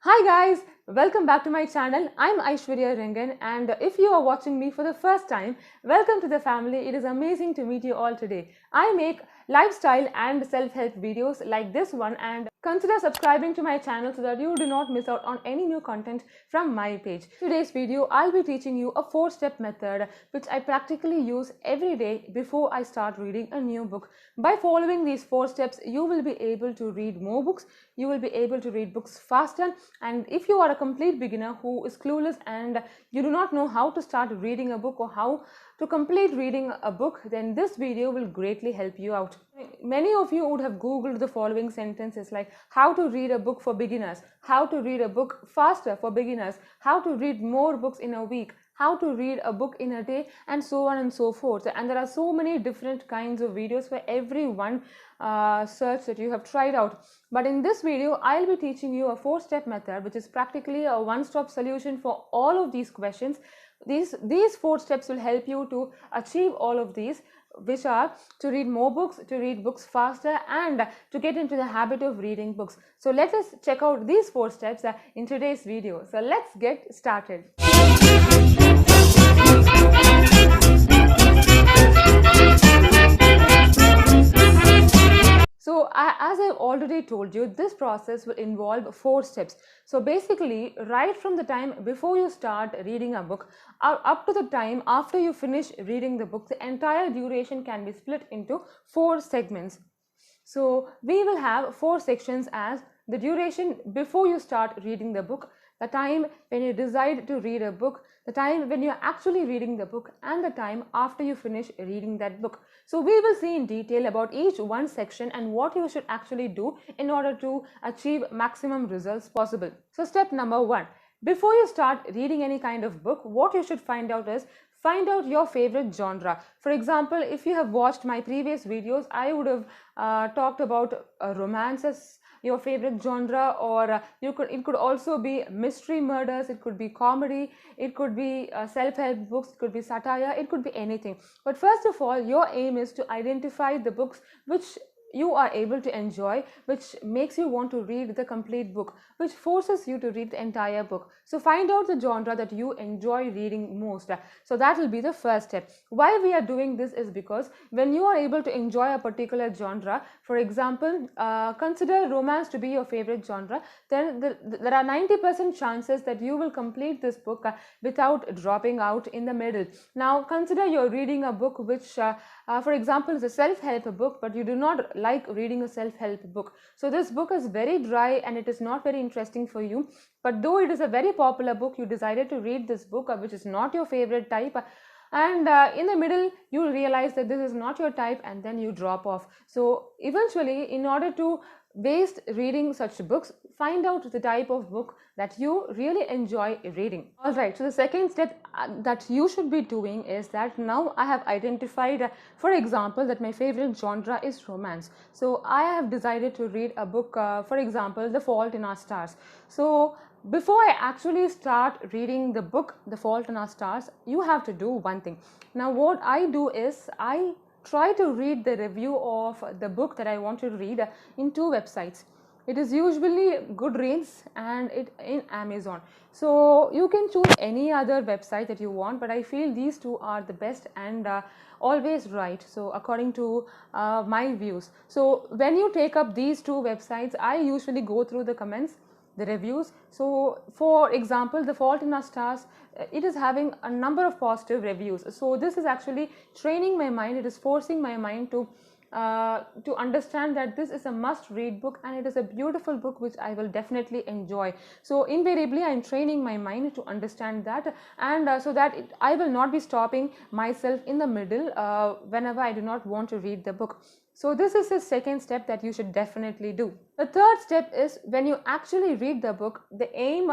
Hi guys, welcome back to my channel. I'm Aishwarya Rengan, and if you are watching me for the first time, welcome to the family. It is amazing to meet you all today. I make lifestyle and self-help videos like this one, and consider subscribing to my channel so that you do not miss out on any new content from my page. Today's video, I'll be teaching you a 4-step method which I practically use every day before I start reading a new book. By following these 4 steps, you will be able to read more books, you will be able to read books faster, and if you are a complete beginner who is clueless and you do not know how to start reading a book or how to complete reading a book, then this video will greatly help you out. Many of you would have googled the following sentences like how to read a book for beginners, how to read a book faster for beginners, how to read more books in a week, how to read a book in a day, and so on and so forth. And there are so many different kinds of videos for every one search that you have tried out. But in this video, I'll be teaching you a 4-step method which is practically a one-stop solution for all of these questions. These 4 steps will help you to achieve all of these, which are to read more books, to read books faster, and to get into the habit of reading books. So let us check out these 4 steps in today's video. So let's get started. So as I've already told you, this process will involve 4 steps. So basically, right from the time before you start reading a book up to the time after you finish reading the book, the entire duration can be split into 4 segments. So we will have 4 sections as the duration before you start reading the book, the time when you decide to read a book, the time when you're actually reading the book, and the time after you finish reading that book. So we will see in detail about each one section and what you should actually do in order to achieve maximum results possible. So step number 1. Before you start reading any kind of book, what you should find out is find out your favorite genre. For example, if you have watched my previous videos, I would have talked about romance as your favorite genre, or it could also be mystery murders, it could be comedy, it could be self-help books, it could be satire, it could be anything. But first of all, your aim is to identify the books which you are able to enjoy, which makes you want to read the complete book, which forces you to read the entire book. So find out the genre that you enjoy reading most. So that will be the first step. Why we are doing this is because when you are able to enjoy a particular genre, for example, consider romance to be your favorite genre, then there are 90% chances that you will complete this book without dropping out in the middle. Now consider you're reading a book which for example is a self-help book, but you do not like reading a self-help book. So this book is very dry and it is not very interesting for you, but though it is a very popular book, you decided to read this book which is not your favorite type, and in the middle you realize that this is not your type, and then you drop off. So eventually, in order to waste reading such books, find out the type of book that you really enjoy reading. Alright, so the second step that you should be doing is that now I have identified, for example, that my favorite genre is romance. So I have decided to read a book, for example, The Fault in Our Stars. So before I actually start reading the book, The Fault in Our Stars, you have to do one thing. Now what I do is I try to read the review of the book that I want to read in 2 websites. It is usually Goodreads and it in Amazon. So you can choose any other website that you want, but I feel these 2 are the best and always right. So according to my views. So when you take up these 2 websites, I usually go through the comments, the reviews. So for example, The Fault in Our Stars, it is having a number of positive reviews. So this is actually training my mind, it is forcing my mind to understand that this is a must-read book and it is a beautiful book which I will definitely enjoy. So invariably I am training my mind to understand that, and so that I will not be stopping myself in the middle whenever I do not want to read the book. So this is the second step that you should definitely do. The third step is when you actually read the book, the aim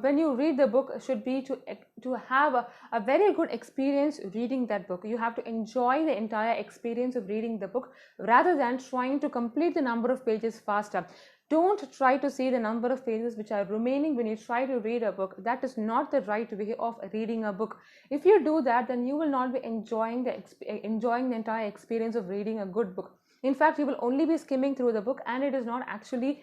when you read the book should be to have a very good experience reading that book. You have to enjoy the entire experience of reading the book rather than trying to complete the number of pages faster. Don't try to see the number of pages which are remaining when you try to read a book. That is not the right way of reading a book. If you do that, then you will not be enjoying the entire experience of reading a good book. In fact, you will only be skimming through the book and it is not actually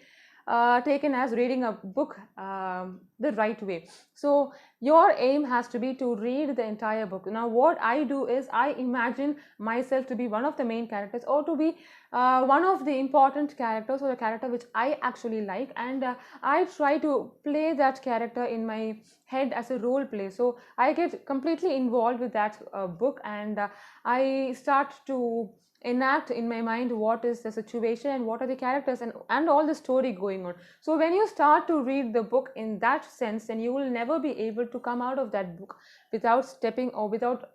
taken as reading a book the right way. So your aim has to be to read the entire book. Now what I do is I imagine myself to be one of the main characters, or to be one of the important characters, or a character which I actually like, and I try to play that character in my head as a role play. So I get completely involved with that book, and I start to enact in my mind what is the situation and what are the characters, and all the story going on. So when you start to read the book in that sense, then you will never be able to come out of that book without stepping or without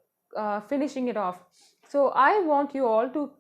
finishing it off. So I want you all to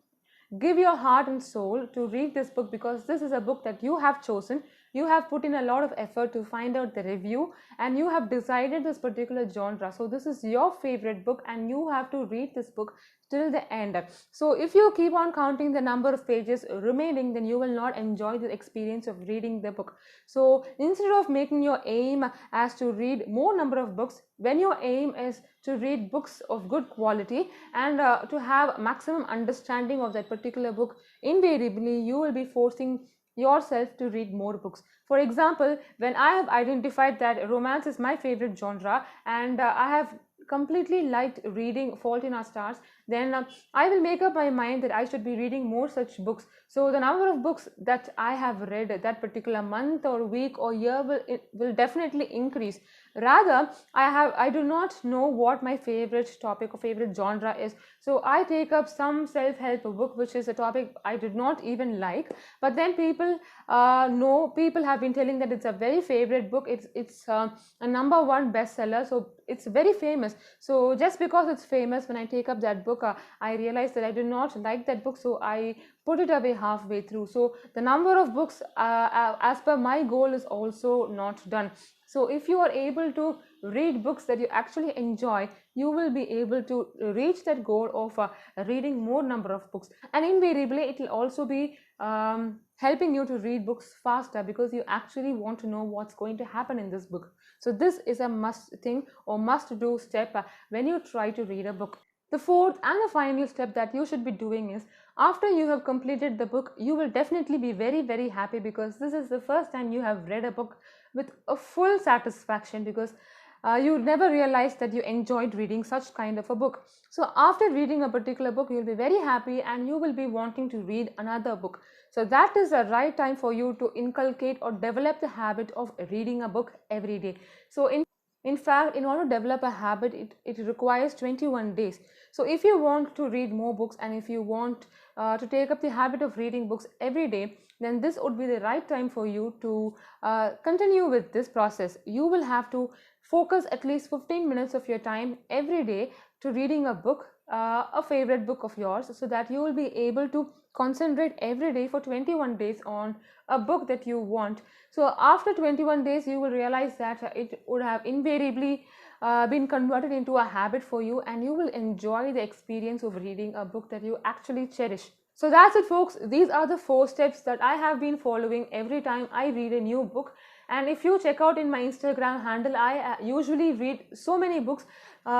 give your heart and soul to read this book, because this is a book that you have chosen. You have put in a lot of effort to find out the review, and you have decided this particular genre. So this is your favorite book, and you have to read this book till the end. So if you keep on counting the number of pages remaining, then you will not enjoy the experience of reading the book. So instead of making your aim as to read more number of books, when your aim is to read books of good quality and to have maximum understanding of that particular book, invariably you will be forcing yourself to read more books. For example, when I have identified that romance is my favorite genre, and I have completely liked reading Fault in Our Stars, then I will make up my mind that I should be reading more such books. So the number of books that I have read that particular month or week or year will definitely increase. Rather, I do not know what my favorite topic or favorite genre is, so I take up some self-help book which is a topic I did not even like, but then people have been telling that it's a very favorite book, it's a number one bestseller, so it's very famous. So just because it's famous, when I take up that book, I realize that I do not like that book, so I put it away halfway through. So the number of books as per my goal is also not done. So if you are able to read books that you actually enjoy, you will be able to reach that goal of reading more number of books, and invariably it will also be helping you to read books faster, because you actually want to know what's going to happen in this book. So this is a must thing or must do step when you try to read a book. The fourth and the final step that you should be doing is, after you have completed the book, you will definitely be very, very happy, because this is the first time you have read a book with a full satisfaction, because you never realized that you enjoyed reading such kind of a book. So after reading a particular book, you will be very happy and you will be wanting to read another book. So that is the right time for you to inculcate or develop the habit of reading a book every day. So in fact, in order to develop a habit, it requires 21 days. So if you want to read more books, and if you want to take up the habit of reading books every day, then this would be the right time for you to continue with this process. You will have to focus at least 15 minutes of your time every day to reading a book, a favorite book of yours, so that you will be able to concentrate every day for 21 days on a book that you want. So after 21 days, you will realize that it would have invariably been converted into a habit for you, and you will enjoy the experience of reading a book that you actually cherish. So that's it, folks. These are the 4 steps that I have been following every time I read a new book. And if you check out in my Instagram handle, I usually read so many books.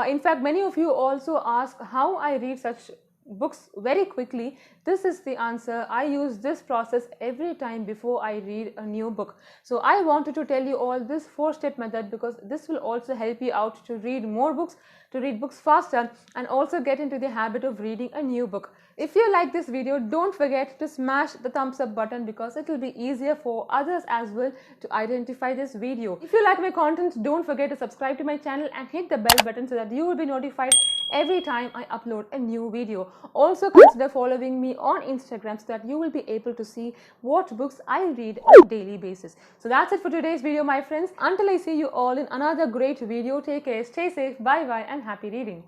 In fact, many of you also ask how I read such books very quickly. This is the answer. I use this process every time before I read a new book. So I wanted to tell you all this 4-step method, because this will also help you out to read more books, to read books faster, and also get into the habit of reading a new book. If you like this video, don't forget to smash the thumbs up button, because it will be easier for others as well to identify this video. If you like my content, don't forget to subscribe to my channel and hit the bell button so that you will be notified every time I upload a new video. Also consider following me on Instagram so that you will be able to see what books I read on a daily basis. So that's it for today's video, my friends. Until I see you all in another great video, take care, stay safe, bye bye, and happy reading.